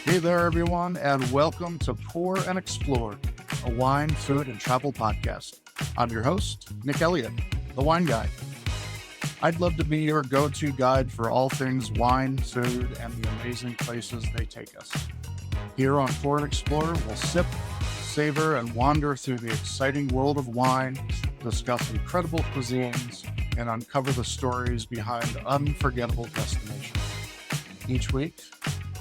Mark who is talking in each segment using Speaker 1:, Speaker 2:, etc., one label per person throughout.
Speaker 1: Hey there, everyone, and welcome to Pour and Explore, a wine, food, and travel podcast. I'm your host, Nick Elliott, the wine guy. I'd love to be your go-to guide for all things wine, food, and the amazing places they take us. Here on Pour and Explore, we'll sip, savor, and wander through the exciting world of wine, discuss incredible cuisines, and uncover the stories behind unforgettable destinations. Each week,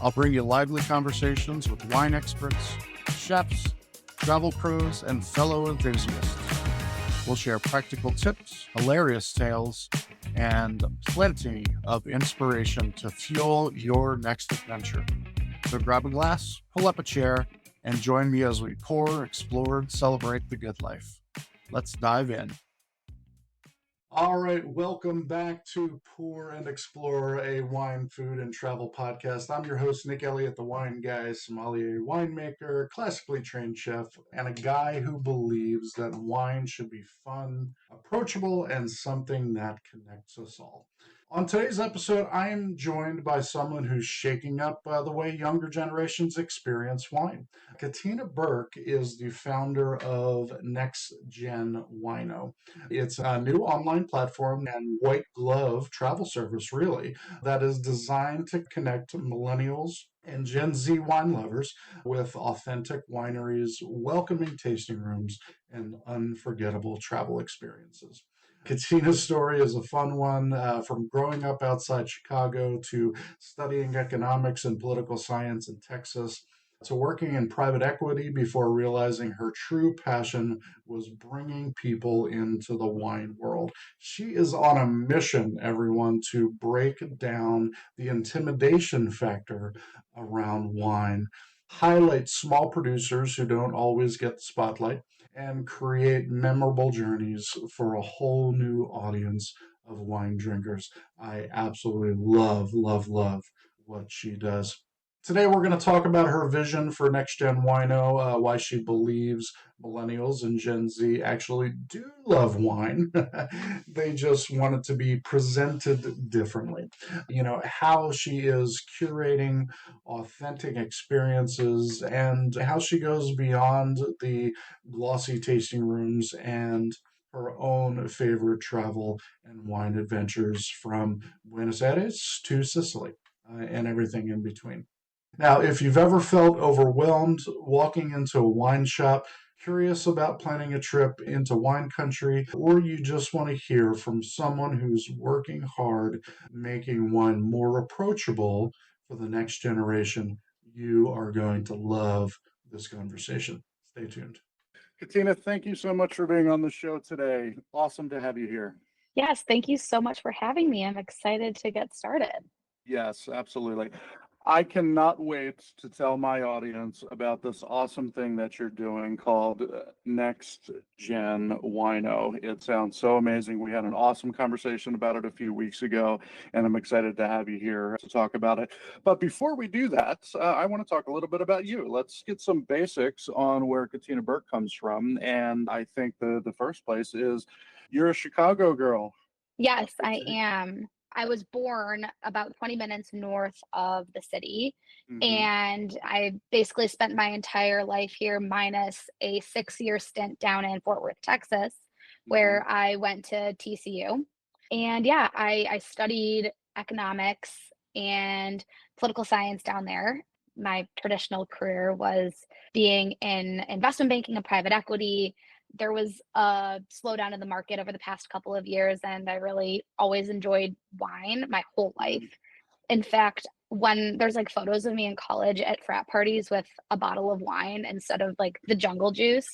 Speaker 1: I'll bring you lively conversations with wine experts, chefs, travel pros, and fellow enthusiasts. We'll share practical tips, hilarious tales, and plenty of inspiration to fuel your next adventure. So grab a glass, pull up a chair, and join me as we pour, explore, and celebrate the good life. Let's dive in. All right, welcome back to Pour and Explore, a wine, food, and travel podcast. I'm your host, Nick Elliott, the wine guy, sommelier, winemaker, classically trained chef, and a guy who believes that wine should be fun, approachable, and something that connects us all. On today's episode, I am joined by someone who's shaking up the way younger generations experience wine. Katina Burke is the founder of Next Gen Wino. It's a new online platform and white glove travel service, really, that is designed to connect millennials and Gen Z wine lovers with authentic wineries, welcoming tasting rooms, and unforgettable travel experiences. Katina's story is a fun one, from growing up outside Chicago to studying economics and political science in Texas to working in private equity before realizing her true passion was bringing people into the wine world. She is on a mission, everyone, to break down the intimidation factor around wine, highlight small producers who don't always get the spotlight, and create memorable journeys for a whole new audience of wine drinkers. I absolutely love what she does. Today, we're going to talk about her vision for Next Gen Wino, why she believes millennials and Gen Z actually do love wine. They just want it to be presented differently. How she is curating authentic experiences and how she goes beyond the glossy tasting rooms and her own favorite travel and wine adventures from Buenos Aires to Sicily and everything in between. Now, if you've ever felt overwhelmed walking into a wine shop, curious about planning a trip into wine country, or you just want to hear from someone who's working hard making wine more approachable for the next generation, you are going to love this conversation. Stay tuned. Katina, thank you so much for being on the show today. Awesome to have you here.
Speaker 2: Yes, thank you so much for having me. I'm excited to get started.
Speaker 1: Yes, absolutely. I cannot wait to tell my audience about this awesome thing that you're doing called Next Gen Wino. It sounds so amazing. We had an awesome conversation about it a few weeks ago, and I'm excited to have you here to talk about it. But before we do that, I want to talk a little bit about you. Let's get some basics on where Katina Burke comes from. And I think the first place is you're a Chicago girl.
Speaker 2: Yes, I am. I was born about 20 minutes north of the city, and I basically spent my entire life here minus a 6-year stint down in Fort Worth, Texas, where I went to TCU. And yeah, I studied economics and political science down there. My traditional career was being in investment banking and private equity. There was a slowdown in the market over the past couple of years, and I really always enjoyed wine my whole life. In fact, when there's like photos of me in college at frat parties with a bottle of wine instead of like the jungle juice,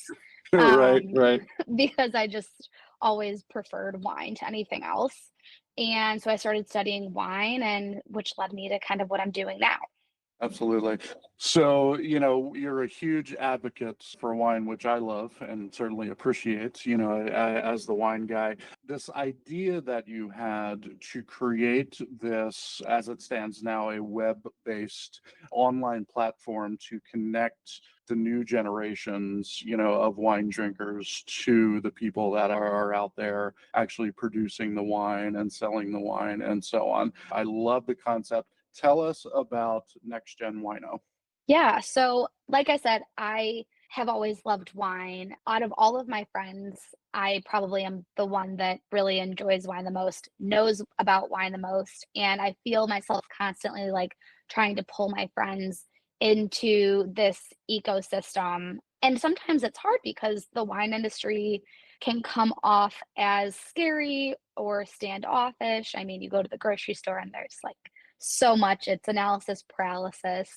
Speaker 1: Right.
Speaker 2: because I just always preferred wine to anything else. And so I started studying wine, and which led me to kind of what I'm doing now.
Speaker 1: Absolutely. So, you're a huge advocate for wine, which I love and certainly appreciate, as the wine guy. This idea that you had to create this, as it stands now, a web-based online platform to connect the new generations, of wine drinkers to the people that are out there actually producing the wine and selling the wine and so on. I love the concept. Tell us about Next Gen Wino.
Speaker 2: Yeah. So, like I said, I have always loved wine. Out of all of my friends, I probably am the one that really enjoys wine the most, knows about wine the most. And I feel myself constantly like trying to pull my friends into this ecosystem. And sometimes it's hard because the wine industry can come off as scary or standoffish. I mean, you go to the grocery store and there's like so much, it's analysis paralysis.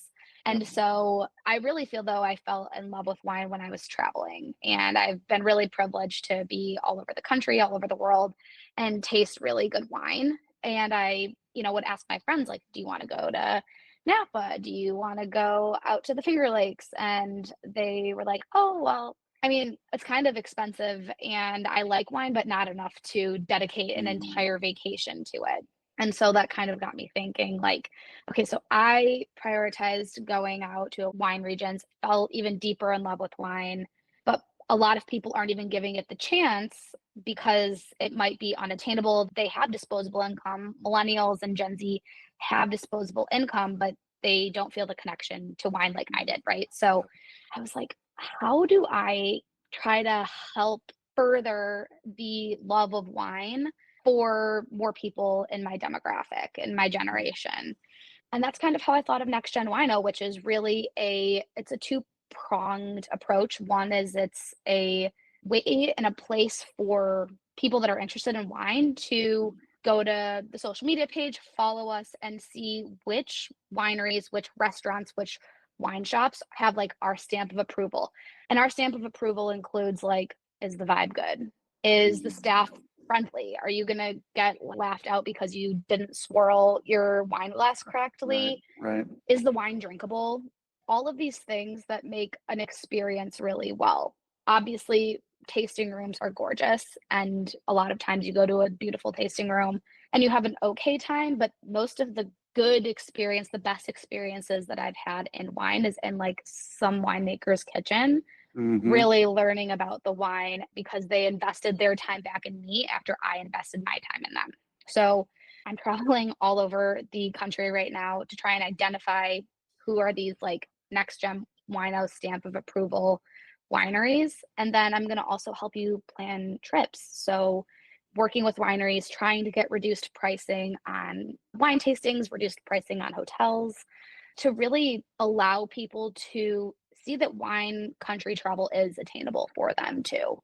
Speaker 2: And so I really feel though I fell in love with wine when I was traveling. And I've been really privileged to be all over the country, all over the world, and taste really good wine. And I, would ask my friends, like, do you want to go to Napa? Do you want to go out to the Finger Lakes? And they were like, oh, well, I mean, it's kind of expensive and I like wine, but not enough to dedicate an
Speaker 1: Mhm.
Speaker 2: entire vacation to it. And so that kind of got me thinking, like, okay, so I prioritized going out to wine regions, fell even deeper in love with wine, but a lot of people aren't even giving it the chance because it might be unattainable. They have disposable income. Millennials and Gen Z have disposable income, but they don't feel the connection to wine like I did, right? So I was like, how do I try to help further the love of wine for more people in my demographic, in my generation? And that's kind of how I thought of Next Gen Wino, which is really it's a two-pronged approach. One is it's a way and a place for people that are interested in wine to go to the social media page, follow us, and see which wineries, which restaurants, which wine shops have like our stamp of approval. And our stamp of approval includes like, is the vibe good? Is the staff friendly? Are you gonna get laughed out because you didn't swirl your wine glass
Speaker 1: Right,
Speaker 2: correctly?
Speaker 1: right.
Speaker 2: Is the wine drinkable? All of these things that make an experience really well. Obviously, tasting rooms are gorgeous, and a lot of times you go to a beautiful tasting room and you have an okay time, but most of the good experience, the best experiences that I've had in wine is in like some winemaker's kitchen,
Speaker 1: Mhm.
Speaker 2: really learning about the wine because they invested their time back in me after I invested my time in them. So I'm traveling all over the country right now to try and identify who are these like next gen wino stamp of approval wineries. And then I'm going to also help you plan trips. So working with wineries, trying to get reduced pricing on wine tastings, reduced pricing on hotels to really allow people to see that wine country travel is attainable for them too.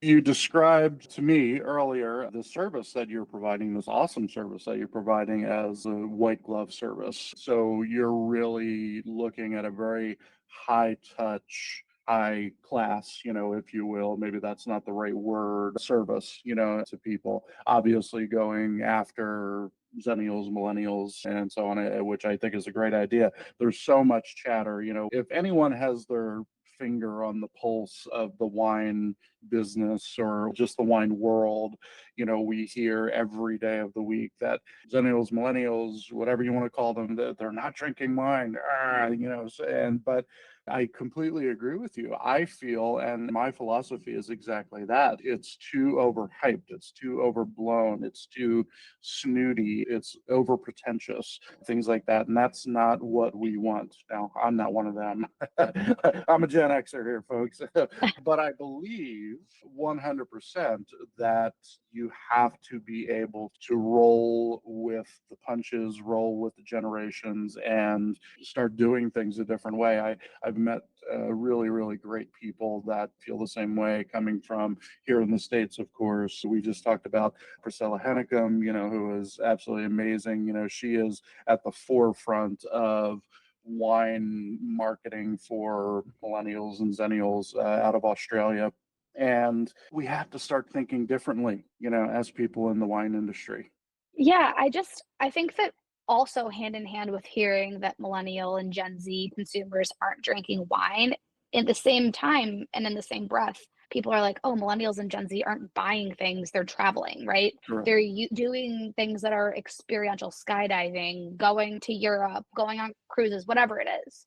Speaker 1: You described to me earlier the service that you're providing, this awesome service that you're providing as a white glove service. So you're really looking at a very high touch, high class, if you will. Maybe that's not the right word, service, to people. Obviously, going after zennials, millennials, and so on, which I think is a great idea. There's so much chatter. If anyone has their finger on the pulse of the wine business or just the wine world. We hear every day of the week that zennials, millennials, whatever you want to call them, they're not drinking wine. But I completely agree with you. I feel, and my philosophy is exactly that. It's too overhyped. It's too overblown. It's too snooty. It's over pretentious, things like that. And that's not what we want. Now, I'm not one of them. I'm a Gen Xer here, folks. But I believe 100% that you have to be able to roll with the punches, roll with the generations, and start doing things a different way. I've met really, really great people that feel the same way coming from here in the States, of course. We just talked about Priscilla Hennecum, who is absolutely amazing. She is at the forefront of wine marketing for millennials and zennials out of Australia. And we have to start thinking differently, as people in the wine industry.
Speaker 2: Yeah, I think that also hand in hand with hearing that millennial and Gen Z consumers aren't drinking wine at the same time and in the same breath, people are like, oh, millennials and Gen Z aren't buying things, they're traveling, right?
Speaker 1: Correct.
Speaker 2: They're doing things that are experiential, skydiving, going to Europe, going on cruises, whatever it is.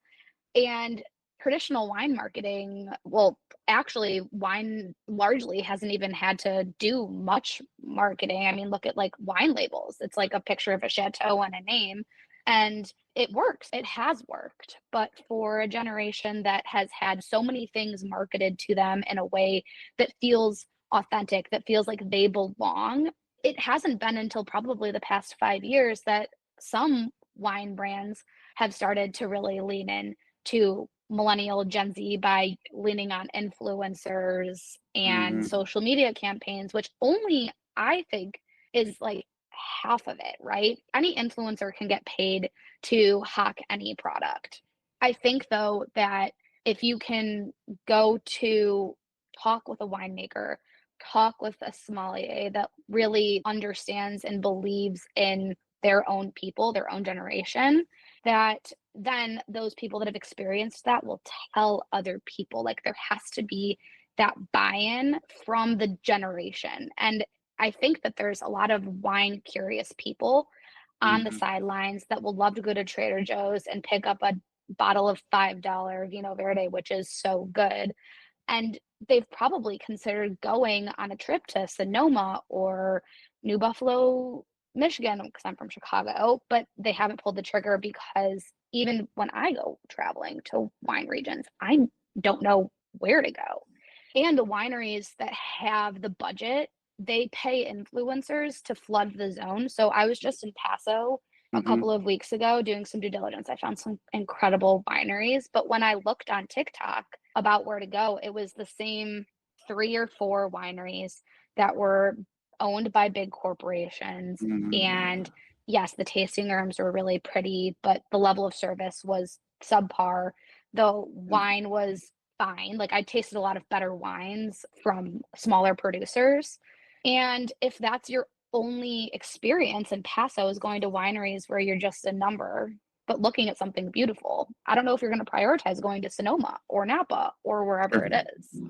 Speaker 2: And traditional wine marketing, well, actually, wine largely hasn't even had to do much marketing. I mean, look at like wine labels. It's like a picture of a chateau and a name. And it works. It has worked. But for a generation that has had so many things marketed to them in a way that feels authentic, that feels like they belong, it hasn't been until probably the past 5 years that some wine brands have started to really lean in to millennial Gen Z by leaning on influencers and
Speaker 3: Hmm.
Speaker 2: social media campaigns, which only I think is like half of it, right? Any influencer can get paid to hawk any product. I think though that if you can go to talk with a winemaker, talk with a sommelier that really understands and believes in their own people, their own generation, that then those people that have experienced that will tell other people. Like there has to be that buy-in from the generation. And I think that there's a lot of wine curious people on the
Speaker 3: Hmm.
Speaker 2: sidelines that will love to go to Trader Joe's and pick up a bottle of $5 Vino Verde, which is so good. And they've probably considered going on a trip to Sonoma or New Buffalo, Michigan, because I'm from Chicago, but they haven't pulled the trigger because even when I go traveling to wine regions, I don't know where to go. And the wineries that have the budget, they pay influencers to flood the zone. So I was just in Paso a couple
Speaker 3: Hmm.
Speaker 2: of weeks ago doing some due diligence. I found some incredible wineries, but when I looked on TikTok about where to go, it was the same 3 or 4 wineries that were owned by big corporations.
Speaker 3: Hmm.
Speaker 2: And yes, the tasting rooms were really pretty, but the level of service was subpar. The wine was fine. Like I tasted a lot of better wines from smaller producers. And if that's your only experience in Paso is going to wineries where you're just a number, but looking at something beautiful, I don't know if you're going to prioritize going to Sonoma or Napa or wherever it is.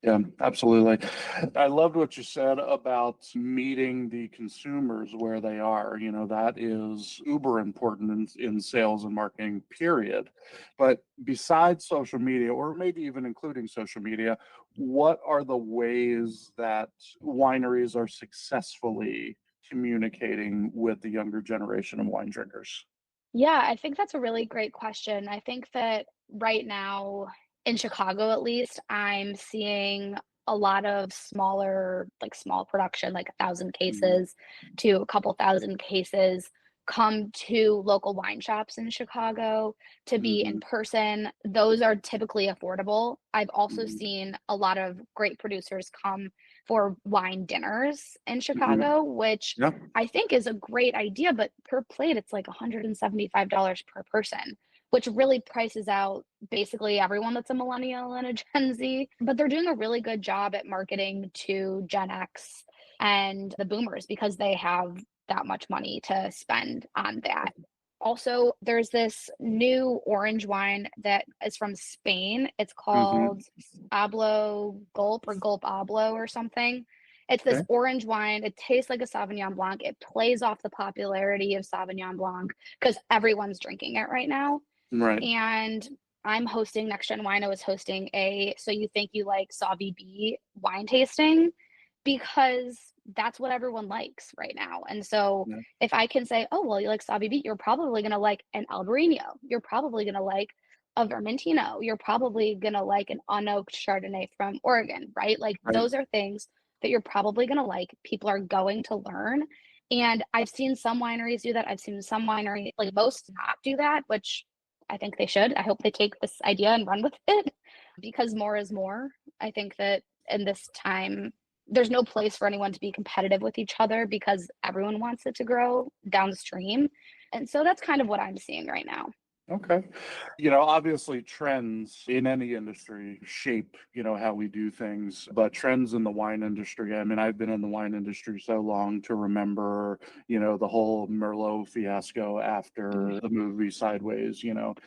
Speaker 3: Yeah, absolutely. I loved what you said about meeting the consumers where they are. That is uber important in sales and marketing, period. But besides social media, or maybe even including social media, what are the ways that wineries are successfully communicating with the younger generation of wine drinkers?
Speaker 2: Yeah, I think that's a really great question. I think that right now, in Chicago at least, I'm seeing a lot of smaller, like small production, like 1,000 cases to a couple thousand cases, come to local wine shops in Chicago to be in
Speaker 3: Mm-hmm.
Speaker 2: person. Those are typically affordable. I've also
Speaker 3: Hmm.
Speaker 2: seen a lot of great producers come for wine dinners in
Speaker 3: Hmm.
Speaker 2: Chicago, which
Speaker 3: Yeah,
Speaker 2: I think is a great idea, but per plate, it's like $175 per person, which really prices out basically everyone that's a millennial and a Gen Z. But they're doing a really good job at marketing to Gen X and the boomers because they have that much money to spend on that. Also, there's this new orange wine that is from Spain. It's called
Speaker 3: hmm.
Speaker 2: Ablo Gulp or Gulp Ablo or something. It's this
Speaker 3: Okay.
Speaker 2: orange wine. It tastes like a Sauvignon Blanc. It plays off the popularity of Sauvignon Blanc because everyone's drinking it right now.
Speaker 3: Right.
Speaker 2: And I'm hosting Next Gen Wino is hosting a So You Think You Like Sauvy B wine tasting because that's what everyone likes right now. And so
Speaker 3: Yeah.
Speaker 2: if I can say, oh, well, you like Sauvy B, you're probably going to like an Albarino. You're probably going to like a Vermentino. You're probably going to like an unoaked Chardonnay from Oregon, right? Like
Speaker 3: Right.
Speaker 2: those are things that you're probably going to like. People are going to learn. And I've seen some wineries do that. I've seen some winery, like most not do that, which I think they should. I hope they take this idea and run with it because more is more. I think that in this time, there's no place for anyone to be competitive with each other because everyone wants it to grow downstream. And so that's kind of what I'm seeing right now.
Speaker 3: Okay. Obviously trends in any industry shape, how we do things, but trends in the wine industry. I mean, I've been in the wine industry so long to remember, the whole Merlot fiasco after the movie Sideways,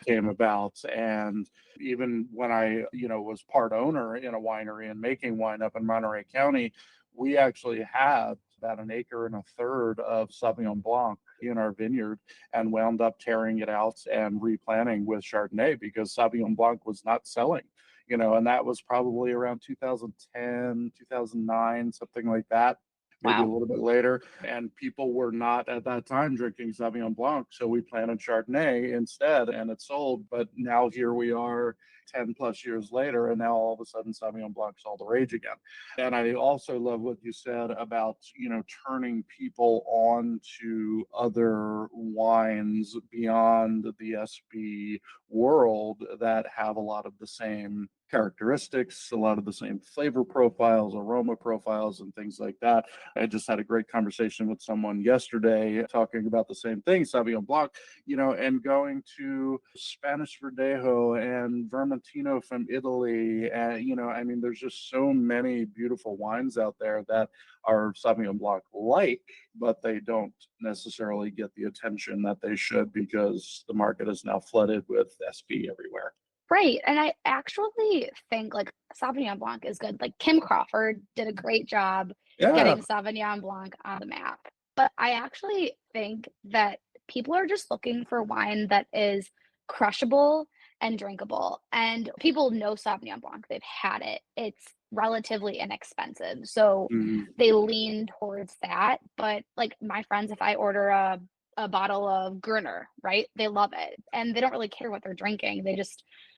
Speaker 3: came about. And even when I, was part owner in a winery and making wine up in Monterey County, we actually had about an acre and a third of Sauvignon Blanc in our vineyard and wound up tearing it out and replanting with Chardonnay because Sauvignon Blanc was not selling, and that was probably around 2010, 2009, something like that. maybe a
Speaker 2: Wow.
Speaker 3: little bit later. And people were not at that time drinking Sauvignon Blanc. So we planted Chardonnay instead and it sold. But now here we are 10 plus years later. And now all of a sudden Sauvignon Blanc's all the rage again. And I also love what you said about, turning people on to other wines beyond the SB world that have a lot of the same characteristics, a lot of the same flavor profiles, aroma profiles, and things like that. I just had a great conversation with someone yesterday talking about the same thing, Sauvignon Blanc, and going to Spanish Verdejo and Vermentino from Italy. And, there's just so many beautiful wines out there that are Sauvignon Blanc like, but they don't necessarily get the attention that they should because the market is now flooded with SB everywhere.
Speaker 2: Right. And I actually think like Sauvignon Blanc is good. Like Kim Crawford did a great job
Speaker 3: Yeah.
Speaker 2: getting Sauvignon Blanc on the map. But I actually think that people are just looking for wine that is crushable and drinkable. And people know Sauvignon Blanc, they've had it. It's relatively inexpensive. So
Speaker 3: Mhm.
Speaker 2: they lean towards that. But like my friends, if I order a bottle of Gruner, right? They love it. And they don't really care what they're drinking.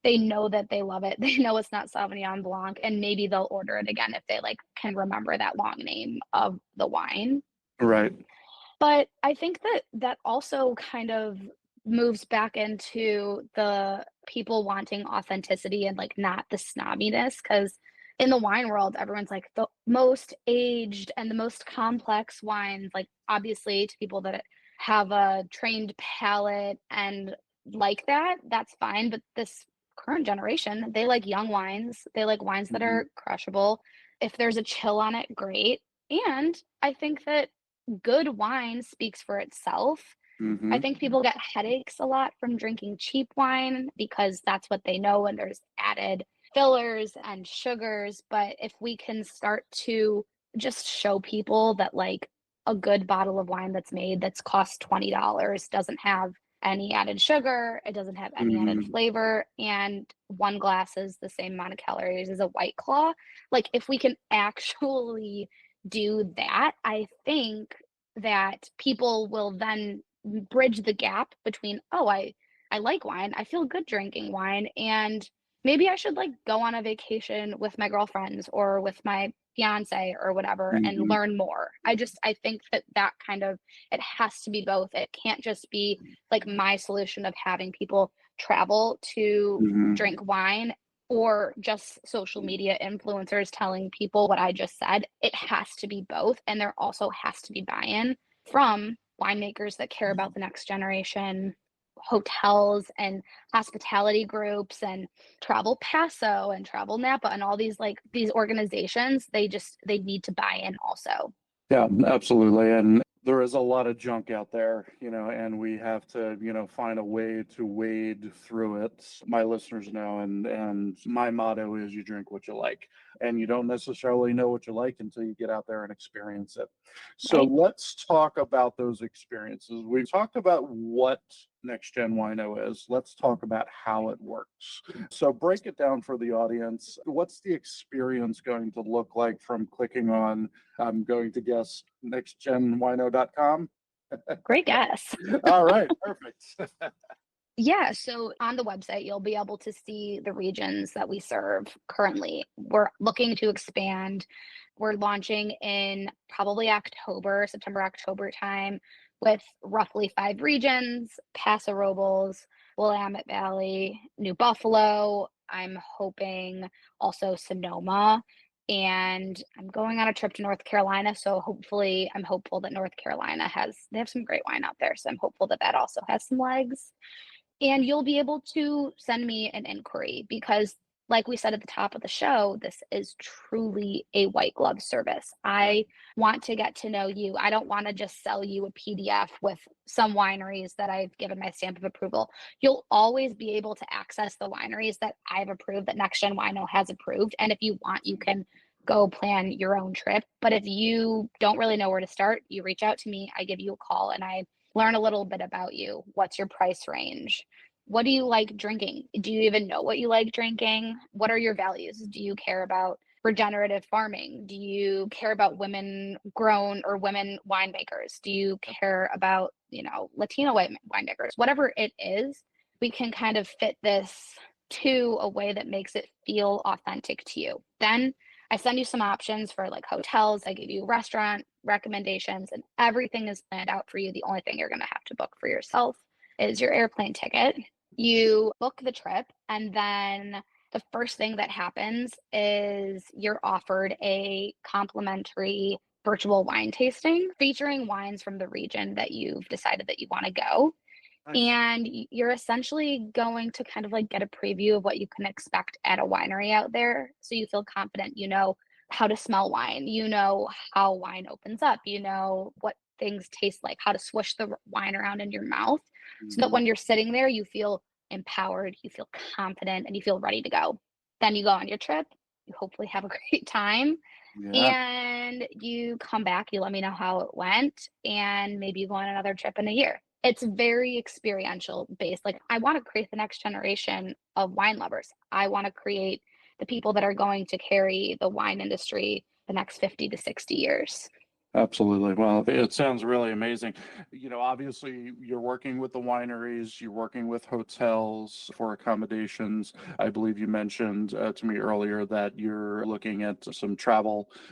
Speaker 2: They know that they love it. They know it's not Sauvignon Blanc, and maybe they'll order it again if they like can remember that long name of the wine.
Speaker 3: Right.
Speaker 2: But I think that that also kind of moves back into the people wanting authenticity and like not the snobbiness, because in the wine world, everyone's like the most aged and the most complex wines, like obviously to people that have a trained palate and like that, that's fine. But this current generation, they like young wines. They like wines that
Speaker 3: Mhm.
Speaker 2: are crushable. If there's a chill on it, great. And I think that good wine speaks for itself. I
Speaker 3: Mhm.
Speaker 2: think people get headaches a lot from drinking cheap wine because that's what they know and there's added fillers and sugars. But if we can start to just show people that like a good bottle of wine that's cost $20 doesn't have any added sugar, it doesn't have any added
Speaker 3: Mhm.
Speaker 2: flavor, and one glass is the same amount of calories as a White Claw. Like if we can actually do that, I think that people will then bridge the gap between, oh, I like wine, I feel good drinking wine, and maybe I should like go on a vacation with my girlfriends or with my fiance or whatever and
Speaker 3: Mhm.
Speaker 2: learn more. I think that that kind of, it has to be both. It can't just be like my solution of having people travel to
Speaker 3: Mhm.
Speaker 2: drink wine or just social media influencers telling people what I just said. It has to be both. And there also has to be buy-in from winemakers that care about the next generation, hotels and hospitality groups and Travel Paso and Travel Napa and all these like these organizations, they need to buy in also.
Speaker 3: Yeah, absolutely. And there is a lot of junk out there, and we have to, find a way to wade through it. My listeners know, and my motto is you drink what you like. And you don't necessarily know what you like until you get out there and experience it. So
Speaker 2: Right?
Speaker 3: let's talk about those experiences. We've talked about what Next Gen Wino is. Let's talk about how it works. So break it down for the audience. What's the experience going to look like from clicking on, I'm going to guess, nextgenwino.com?
Speaker 2: Great guess.
Speaker 3: All right, perfect.
Speaker 2: Yeah, so on the website, you'll be able to see the regions that we serve currently. We're looking to expand. We're launching in probably October, September, October time with roughly 5 regions: Paso Robles, Willamette Valley, New Buffalo. I'm hoping also Sonoma. And I'm going on a trip to North Carolina. So hopefully, I'm hopeful that North Carolina they have some great wine out there. So I'm hopeful that that also has some legs. And you'll be able to send me an inquiry because, like we said at the top of the show, this is truly a white glove service.
Speaker 3: Yeah.
Speaker 2: I want to get to know you. I don't want to just sell you a PDF with some wineries that I've given my stamp of approval. You'll always be able to access the wineries that I've approved, that Next Gen Wino has approved. And if you want, you can go plan your own trip. But if you don't really know where to start, you reach out to me, I give you a call, and I learn a little bit about you. What's your price range? What do you like drinking? Do you even know what you like drinking? What are your values? Do you care about regenerative farming? Do you care about women grown or women winemakers? Do you care about, Latino winemakers? Whatever it is, we can kind of fit this to a way that makes it feel authentic to you. Then I send you some options for like hotels. I give you restaurant recommendations, and everything is planned out for you. The only thing you're going to have to book for yourself is your airplane ticket. You book the trip, and then the first thing that happens is you're offered a complimentary virtual wine tasting featuring wines from the region that you've decided that you want to go.
Speaker 3: Nice.
Speaker 2: And you're essentially going to kind of like get a preview of what you can expect at a winery out there. So you feel confident, you know how to smell wine, you know how wine opens up, you know what things taste like, how to swish the wine around in your mouth, so that
Speaker 3: Mhm.
Speaker 2: when you're sitting there, you feel empowered, you feel confident, and you feel ready to go. Then you go on your trip, you hopefully have a great time,
Speaker 3: Yeah.
Speaker 2: and you come back, you let me know how it went, and maybe you go on another trip in a year. It's very experiential based. Like, I want to create the next generation of wine lovers. I want to create the people that are going to carry the wine industry the next 50 to 60 years.
Speaker 3: Absolutely. Well, it sounds really amazing. Obviously, you're working with the wineries, you're working with hotels for accommodations. I believe you mentioned to me earlier that you're looking at some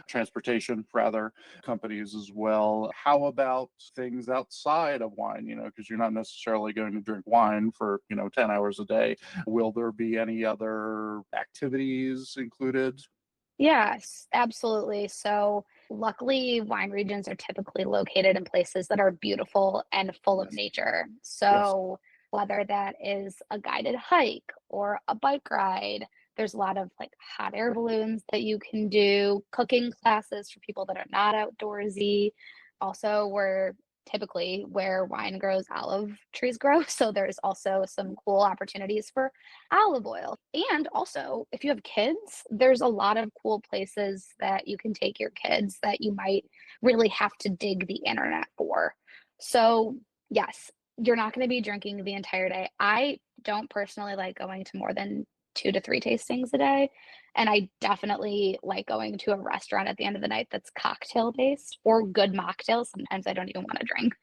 Speaker 3: transportation rather, companies as well. How about things outside of wine? Because you're not necessarily going to drink wine for, 10 hours a day. Will there be any other activities included?
Speaker 2: Yes, absolutely. So, luckily, wine regions are typically located in places that are beautiful and full of
Speaker 3: Yes.
Speaker 2: nature.
Speaker 3: Yes.
Speaker 2: So, whether that is a guided hike or a bike ride, there's a lot of like hot air balloons that you can do, cooking classes for people that are not outdoorsy. Also, we're typically where wine grows, olive trees grow. So, there's also some cool opportunities for olive oil. And also, if you have kids, there's a lot of cool places that you can take your kids that you might really have to dig the internet for. So, yes, you're not going to be drinking the entire day. I don't personally like going to more than 2 to 3 tastings a day. And I definitely like going to a restaurant at the end of the night that's cocktail based or good mocktails. Sometimes I don't even want to drink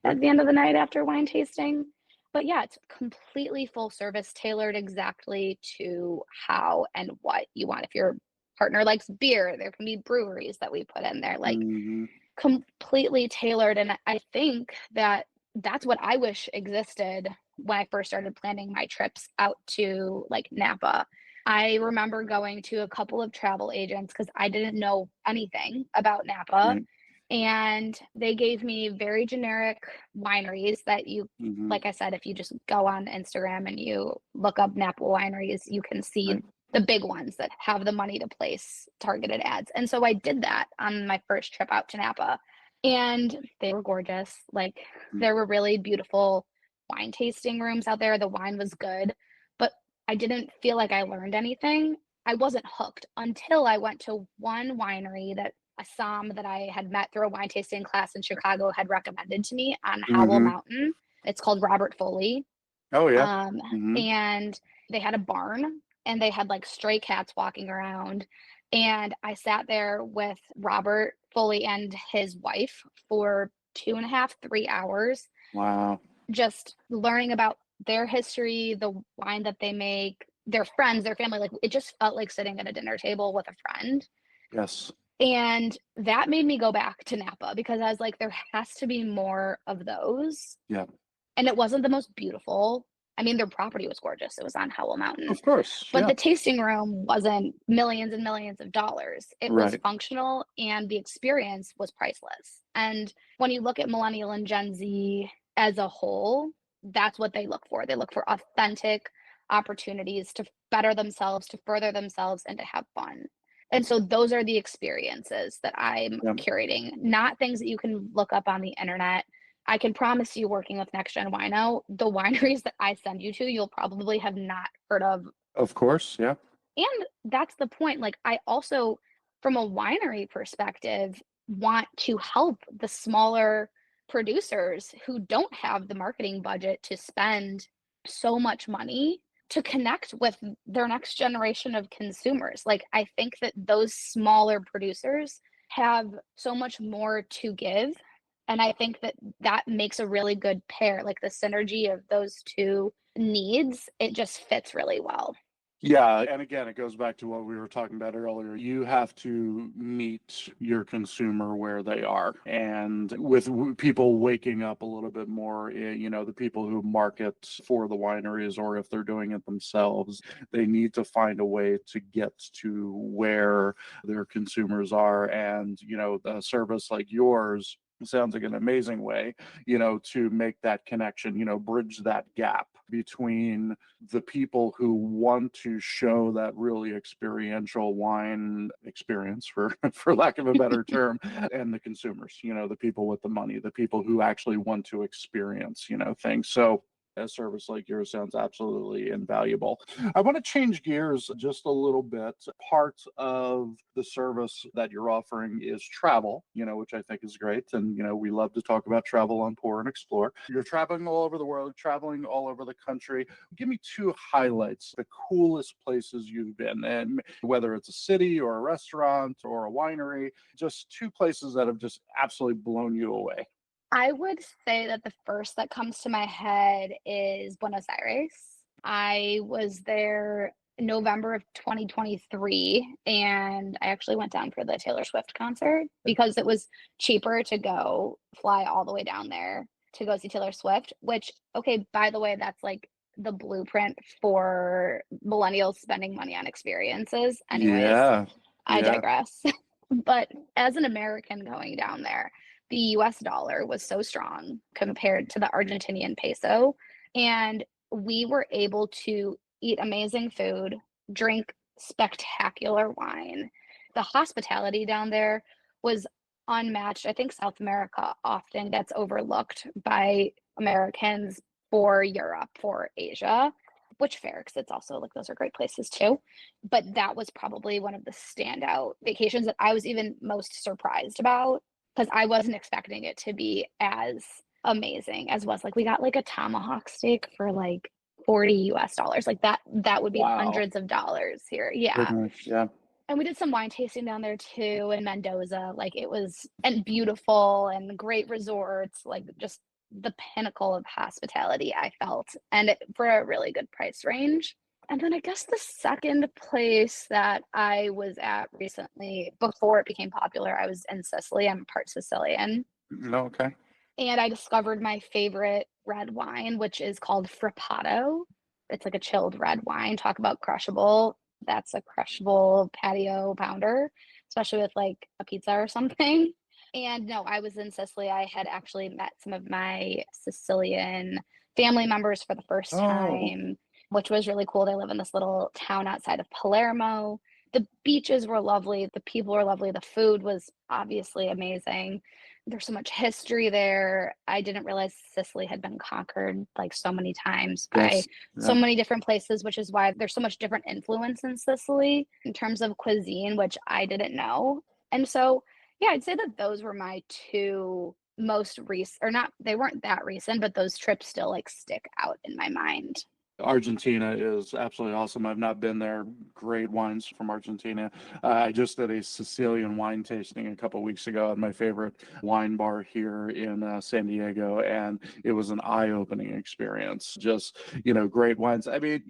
Speaker 2: at
Speaker 3: Sure.
Speaker 2: the end of the night after wine tasting. But yeah, it's completely full service, tailored exactly to how and what you want. If your partner likes beer, there can be breweries that we put in there, like
Speaker 3: Mhm.
Speaker 2: completely tailored. And I think that that's what I wish existed when I first started planning my trips out to like Napa. I remember going to a couple of travel agents because I didn't know anything about Napa,
Speaker 3: Right.
Speaker 2: and they gave me very generic wineries that you,
Speaker 3: Mhm.
Speaker 2: like I said, if you just go on Instagram and you look up Napa wineries, you can see
Speaker 3: Right.
Speaker 2: the big ones that have the money to place targeted ads. And so I did that on my first trip out to Napa, and they were gorgeous. Like,
Speaker 3: Mm.
Speaker 2: there were really beautiful wine tasting rooms out there. The wine was good, but I didn't feel like I learned anything. I wasn't hooked until I went to one winery that a som that I had met through a wine tasting class in Chicago had recommended to me on Howell
Speaker 3: Mhm.
Speaker 2: Mountain. It's called Robert Foley.
Speaker 3: Oh, yeah.
Speaker 2: Um,
Speaker 3: Mhm.
Speaker 2: and they had a barn, and they had like stray cats walking around. And I sat there with Robert Foley and his wife for 2.5, 3 hours,
Speaker 3: Wow.
Speaker 2: just learning about their history, the wine that they make, their friends, their family. Like, it just felt like sitting at a dinner table with a friend.
Speaker 3: Yes.
Speaker 2: And that made me go back to Napa because I was like, there has to be more of those.
Speaker 3: Yeah.
Speaker 2: And it wasn't the most beautiful. I mean, their property was gorgeous. It was on Howell Mountain,
Speaker 3: Of course.
Speaker 2: but
Speaker 3: Yeah.
Speaker 2: the tasting room wasn't millions and millions of dollars. It was
Speaker 3: Right.
Speaker 2: functional, and the experience was priceless. And when you look at Millennial and Gen Z as a whole, that's what they look for. They look for authentic opportunities to better themselves, to further themselves, and to have fun. And so those are the experiences that I'm
Speaker 3: Yeah.
Speaker 2: curating, not things that you can look up on the internet. I can promise you, working with Next Gen Wino, the wineries that I send you to, you'll probably have not heard of.
Speaker 3: Of course. Yeah.
Speaker 2: And that's the point. Like, I also, from a winery perspective, want to help the smaller producers who don't have the marketing budget to spend so much money to connect with their next generation of consumers. Like, I think that those smaller producers have so much more to give. And I think that that makes a really good pair, like the synergy of those two needs, it just fits really well.
Speaker 3: Yeah, and again, it goes back to what we were talking about earlier. You have to meet your consumer where they are. And with people waking up a little bit more, the people who market for the wineries, or if they're doing it themselves, they need to find a way to get to where their consumers are. And, a service like yours sounds like an amazing way, to make that connection, bridge that gap between the people who want to show that really experiential wine experience, for for lack of a better term, and the consumers, the people with the money, the people who actually want to experience, things. So a service like yours sounds absolutely invaluable. I want to change gears just a little bit. Part of the service that you're offering is travel, which I think is great. And, we love to talk about travel on Pour and Explore. You're traveling all over the world, traveling all over the country. Give me two highlights, the coolest places you've been, and whether it's a city or a restaurant or a winery, just two places that have just absolutely blown you away.
Speaker 2: I would say that the first that comes to my head is Buenos Aires. I was there in November of 2023, and I actually went down for the Taylor Swift concert because it was cheaper to go fly all the way down there to go see Taylor Swift, which, okay, by the way, that's like the blueprint for millennials spending money on experiences. Anyways,
Speaker 3: Yeah.
Speaker 2: I
Speaker 3: Yeah.
Speaker 2: digress. But as an American going down there, the US dollar was so strong compared to the Argentinian peso. And we were able to eat amazing food, drink spectacular wine. The hospitality down there was unmatched. I think South America often gets overlooked by Americans for Europe, for Asia, which fair because it's also like those are great places too. But that was probably one of the standout vacations that I was even most surprised about because I wasn't expecting it to be as amazing as was. Like we got like a tomahawk steak for like 40 US dollars. Like that would be
Speaker 3: Wow.
Speaker 2: hundreds of dollars here. Yeah.
Speaker 3: Yeah.
Speaker 2: And we did some wine tasting down there too in Mendoza. Like it was and beautiful and great resorts, like just the pinnacle of hospitality I felt and for a really good price range. And then I guess the second place that I was at recently before it became popular, I was in Sicily. I'm part Sicilian.
Speaker 3: No, okay.
Speaker 2: And I discovered my favorite red wine, which is called Frappato. It's like a chilled red wine. Talk about crushable. That's a crushable patio pounder, especially with like a pizza or something. And no, I was in Sicily. I had actually met some of my Sicilian family members for the first
Speaker 3: Oh,
Speaker 2: time, which was really cool. They live in this little town outside of Palermo. The beaches were lovely. The people were lovely. The food was obviously amazing. There's so much history there. I didn't realize Sicily had been conquered like so many times by
Speaker 3: yes.
Speaker 2: so
Speaker 3: Yeah.
Speaker 2: many different places, which is why there's so much different influence in Sicily in terms of cuisine, which I didn't know. And so, yeah, I'd say that those were my two most recent, or not, they weren't that recent, but those trips still like stick out in my mind.
Speaker 3: Argentina is absolutely awesome. I've not been there. Great wines from Argentina. I just did a Sicilian wine tasting a couple weeks ago at my favorite wine bar here in San Diego, and it was an eye-opening experience. Just, great wines. I mean,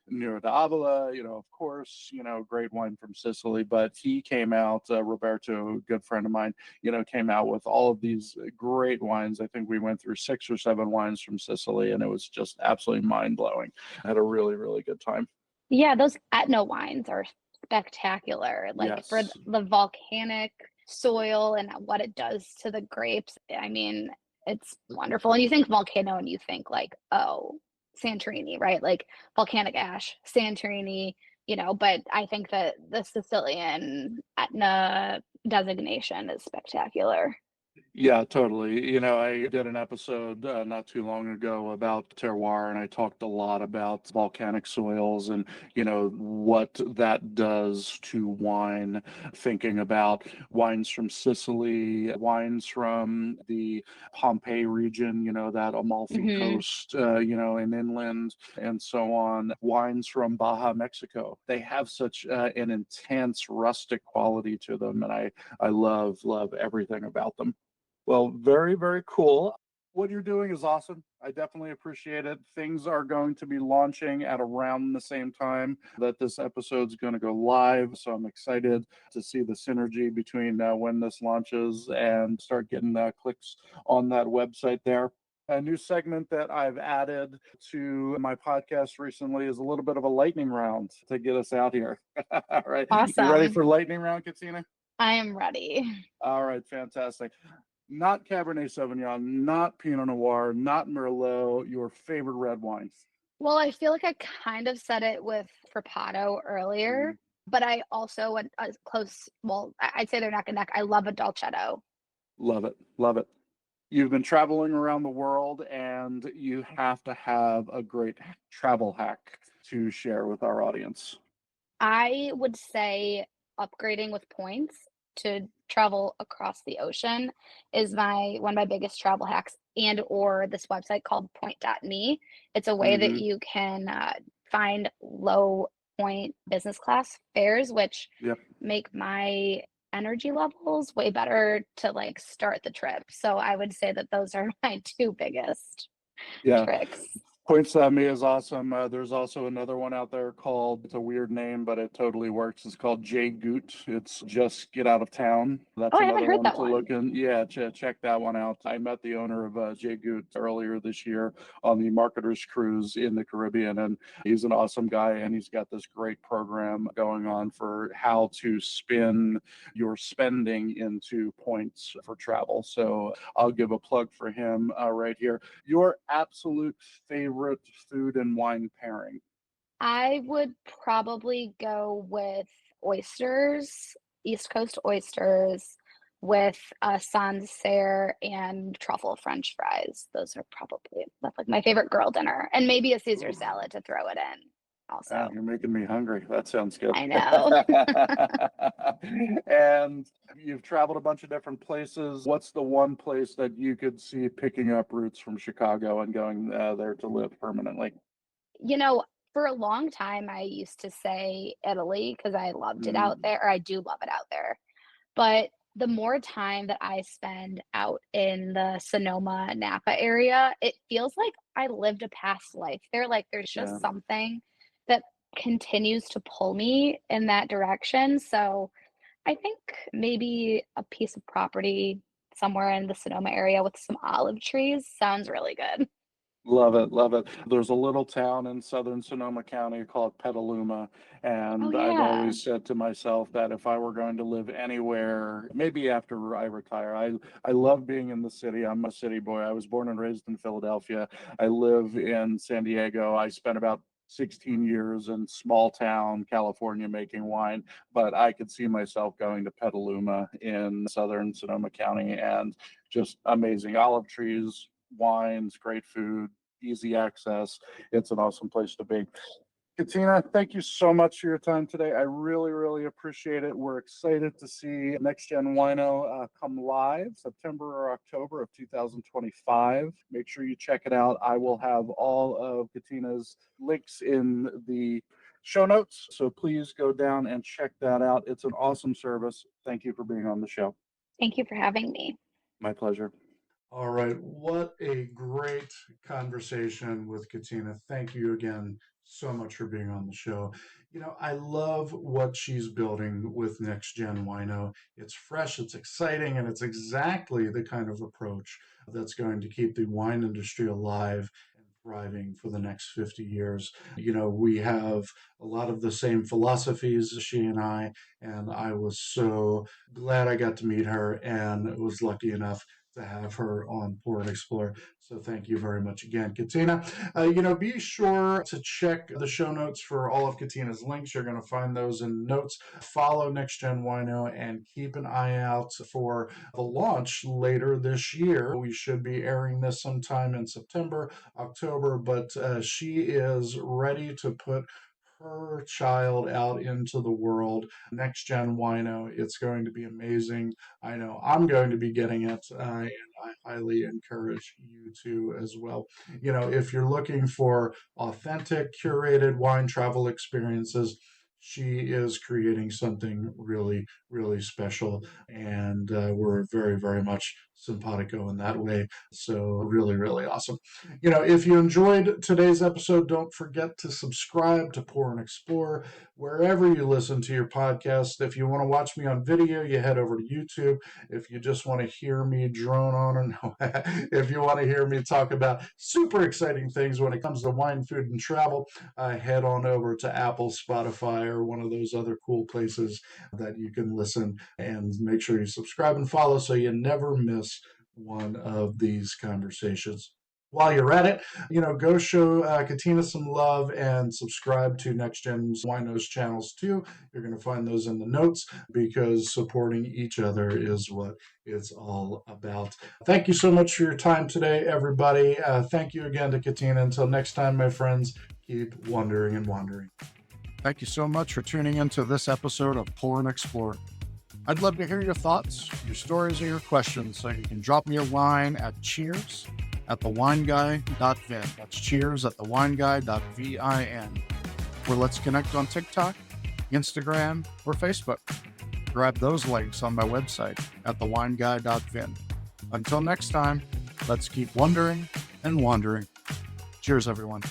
Speaker 3: Nero d'Avola, of course, great wine from Sicily, but he came out, Roberto, a good friend of mine, came out with all of these great wines. I think we went through 6 or 7 wines from Sicily, and it was just absolutely mind blowing. I had a really, really good time.
Speaker 2: Yeah, those Etna wines are spectacular. Like for
Speaker 3: Yes.
Speaker 2: the volcanic soil and what it does to the grapes. I mean, it's wonderful. And you think volcano and you think like, oh, Santorini, right? Like volcanic ash, Santorini, but I think that the Sicilian Etna designation is spectacular.
Speaker 3: Yeah, totally. I did an episode not too long ago about terroir, and I talked a lot about volcanic soils and, what that does to wine. Thinking about wines from Sicily, wines from the Pompeii region, that Amalfi
Speaker 2: Hmm.
Speaker 3: Coast, and inland and so on. Wines from Baja, Mexico. They have such an intense rustic quality to them, and I love everything about them. Well, very, very cool. What you're doing is awesome. I definitely appreciate it. Things are going to be launching at around the same time that this episode's going to go live. So I'm excited to see the synergy between when this launches and start getting clicks on that website there. A new segment that I've added to my podcast recently is a little bit of a lightning round to get us out here. All right. You ready
Speaker 2: Awesome.
Speaker 3: for lightning round, Katina?
Speaker 2: I am ready.
Speaker 3: All right, fantastic. Not Cabernet Sauvignon, not Pinot Noir, not Merlot, your favorite red wine.
Speaker 2: Well, I feel like I kind of said it with Frappato earlier,
Speaker 3: Mhm.
Speaker 2: but I also went as close. Well, I'd say they're neck and neck. I love a Dolcetto.
Speaker 3: Love it. Love it. You've been traveling around the world and you have to have a great travel hack to share with our audience.
Speaker 2: I would say upgrading with points to travel across the ocean is my one of my biggest travel hacks and or this website called point.me. It's a way that
Speaker 3: Hmm.
Speaker 2: you can find low point business class fares, which
Speaker 3: Yep.
Speaker 2: make my energy levels way better to like start the trip. So I would say that those are my two biggest
Speaker 3: Yeah.
Speaker 2: tricks.
Speaker 3: Points at me is awesome. There's also another one out there called, it's a weird name, but it totally works. It's called J Goot. It's just get out of town.
Speaker 2: Oh,
Speaker 3: That's
Speaker 2: I haven't
Speaker 3: another
Speaker 2: heard
Speaker 3: one
Speaker 2: that
Speaker 3: to
Speaker 2: one.
Speaker 3: look in. Yeah, check that one out. I met the owner of J Goot earlier this year on the Marketers Cruise in the Caribbean, and he's an awesome guy. And he's got this great program going on for how to spin your spending into points for travel. So I'll give a plug for him right here. Your absolute favorite food and wine pairing?
Speaker 2: I would probably go with oysters, East Coast oysters with Sancerre and truffle French fries. Those are probably that's like my favorite girl dinner, and maybe a Caesar
Speaker 3: Ooh,
Speaker 2: salad to throw it in also.
Speaker 3: you're making me hungry. That sounds good.
Speaker 2: I know.
Speaker 3: And you've traveled a bunch of different places. What's the one place that you could see picking up roots from Chicago and going there to live permanently?
Speaker 2: You know, for a long time, I used to say Italy because I loved it out
Speaker 3: Mm,
Speaker 2: there, or I do love it out there. But the more time that I spend out in the Sonoma, Napa area, it feels like I lived a past life there. Like there's
Speaker 3: yeah.
Speaker 2: just something that continues to pull me in that direction. So I think maybe a piece of property somewhere in the Sonoma area with some olive trees sounds really good.
Speaker 3: Love it, love it. There's a little town in southern Sonoma County called Petaluma,
Speaker 2: Oh,
Speaker 3: and I've
Speaker 2: yeah.
Speaker 3: always said to myself that if I were going to live anywhere, maybe after I retire, I love being in the city. I'm a city boy. I was born and raised in Philadelphia. I live in San Diego. I spent about 16 years in small town California making wine, but I could see myself going to Petaluma in southern Sonoma County and just amazing olive trees, wines, great food, easy access. It's an awesome place to be. Katina, thank you so much for your time today. I really, really appreciate it. We're excited to see Next Gen Wino come live September or October of 2025. Make sure you check it out. I will have all of Katina's links in the show notes. So please go down and check that out. It's an awesome service. Thank you for being on the show.
Speaker 2: Thank you for having me.
Speaker 3: My pleasure. All right. What a great conversation with Katina. Thank you again so much for being on the show. I love what she's building with Next Gen Wino. It's fresh, it's exciting, and it's exactly the kind of approach that's going to keep the wine industry alive and thriving for the next 50 years. We have a lot of the same philosophies, she and I was so glad I got to meet her and was lucky enough
Speaker 1: to have her on Pour and Explore. So thank you very much again, Katina. Be sure to check the show notes for all of Katina's links. You're going to find those in notes. Follow Next Gen Wino and keep an eye out for the launch later this year. We should be airing this sometime in September, October, but she is ready to put her child out into the world. Next Gen Wino. It's going to be amazing. I know I'm going to be getting it, and I highly encourage you to as well. If you're looking for authentic, curated wine travel experiences, she is creating something really, really special, and we're very, very much simpatico in that way. So really, really awesome. If you enjoyed today's episode, don't forget to subscribe to Pour and Explore wherever you listen to your podcast. If you want to watch me on video, you head over to YouTube. If you just want to hear me drone on if you want to hear me talk about super exciting things when it comes to wine, food, and travel, head on over to Apple, Spotify, or one of those other cool places that you can listen, and make sure you subscribe and follow so you never miss one of these conversations. While you're at it, go show Katina some love and subscribe to Next Gen Wino's channels too. You're going to find those in the notes, because supporting each other is what it's all about. Thank you so much for your time today, everybody. Thank you again to Katina. Until next time, my friends, keep wondering and wandering. Thank you so much for tuning into this episode of Pour and Explore. I'd love to hear your thoughts, your stories, or your questions, so you can drop me a line at cheers@thewineguy.vin. That's cheers@thewineguy.vin. Or let's connect on TikTok, Instagram, or Facebook. Grab those links on my website at thewineguy.vin. Until next time, let's keep wondering and wandering. Cheers, everyone.